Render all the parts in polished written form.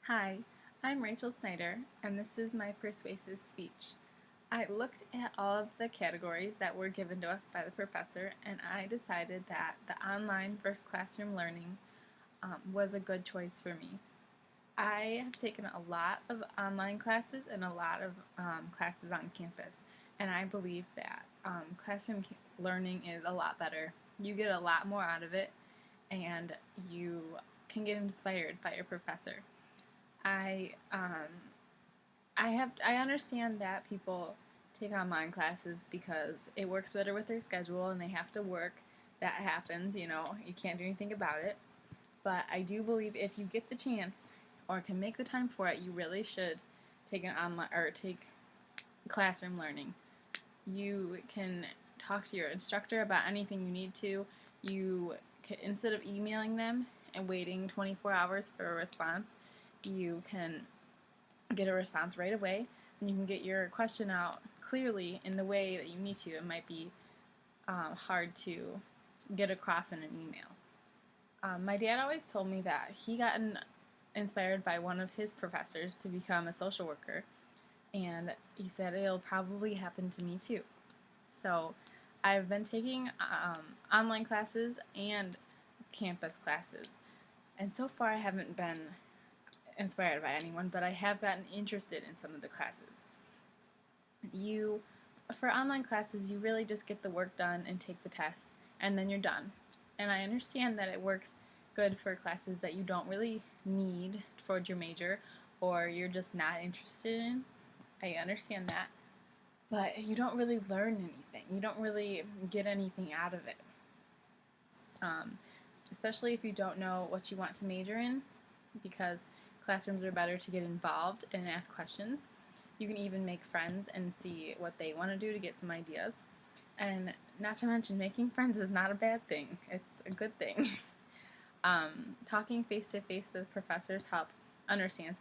Hi, I'm Rachel Snyder, and this is my persuasive speech. I looked at all of the categories that were given to us by the professor, and I decided that the online versus classroom learning was a good choice for me. I have taken a lot of online classes and a lot of classes on campus, and I believe that classroom learning is a lot better. You get a lot more out of it, and you can get inspired by your professor. I I understand that people take online classes because it works better with their schedule and they have to work. That happens, you can't do anything about it. But I do believe if you get the chance or can make the time for it, you really should take an online or take classroom learning. You can talk to your instructor about anything you need to. You can, instead of emailing them and waiting 24 hours for a response, you can get a response right away, and you can get your question out clearly in the way that you need to. It might be hard to get across in an email. My dad always told me that he got inspired by one of his professors to become a social worker, and he said it'll probably happen to me too. So I've been taking online classes and campus classes, and so far I haven't been inspired by anyone, but I have gotten interested in some of the classes. For online classes, you really just get the work done and take the tests, and then you're done. And I understand that it works good for classes that you don't really need towards your major or you're just not interested in. I understand that. But you don't really learn anything. You don't really get anything out of it. Especially if you don't know what you want to major in, because classrooms are better to get involved and ask questions. You can even make friends and see what they want to do to get some ideas. And not to mention, making friends is not a bad thing. It's a good thing. Talking face-to-face with professors help understand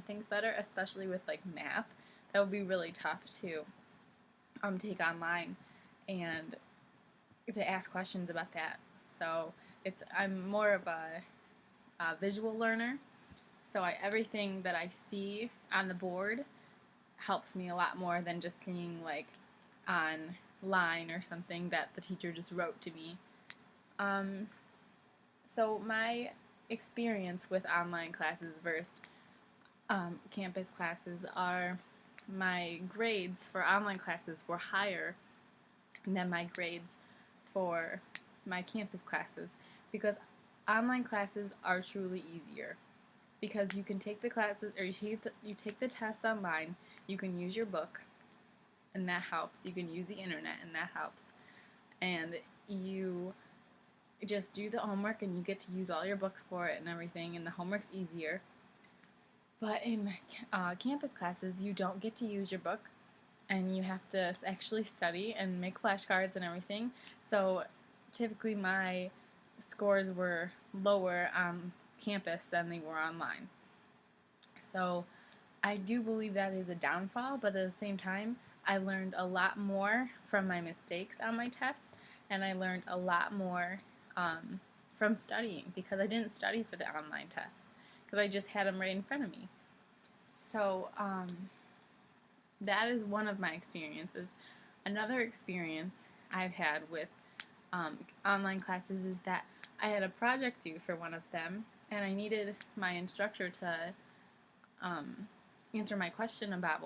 things better, especially with like math. That would be really tough to take online and to ask questions about that. So I'm more of a visual learner, so everything that I see on the board helps me a lot more than just seeing like online or something that the teacher just wrote to me. So my experience with online classes versus campus classes are my grades for online classes were higher than my grades for my campus classes because online classes are truly easier because you can take the classes or you take the tests online, you can use your book and that helps, you can use the internet and that helps, and you just do the homework and you get to use all your books for it and everything, and the homework's easier. But in campus classes, you don't get to use your book and you have to actually study and make flashcards and everything. So typically my scores were lower on campus than they were online. So I do believe that is a downfall, but at the same time, I learned a lot more from my mistakes on my tests, and I learned a lot more from studying because I didn't study for the online tests because I just had them right in front of me. So that is one of my experiences. Another experience I've had with online classes is that I had a project due for one of them, and I needed my instructor to answer my question about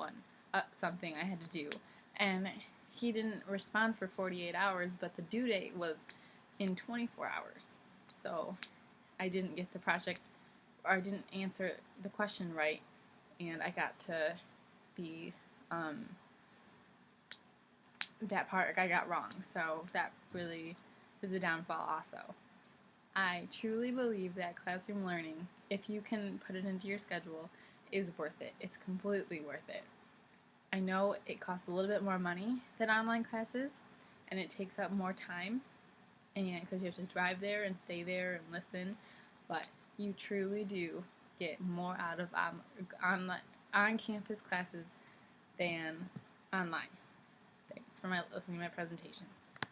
something I had to do. And he didn't respond for 48 hours, but the due date was in 24 hours. So I didn't get the project, or I didn't answer the question right, and I got to be, that part I got wrong. So that really is a downfall also. I truly believe that classroom learning, if you can put it into your schedule, is worth it. It's completely worth it. I know it costs a little bit more money than online classes, and it takes up more time, and because you have to drive there and stay there and listen, but you truly do get more out of on-campus classes than online. Thanks for listening to my presentation.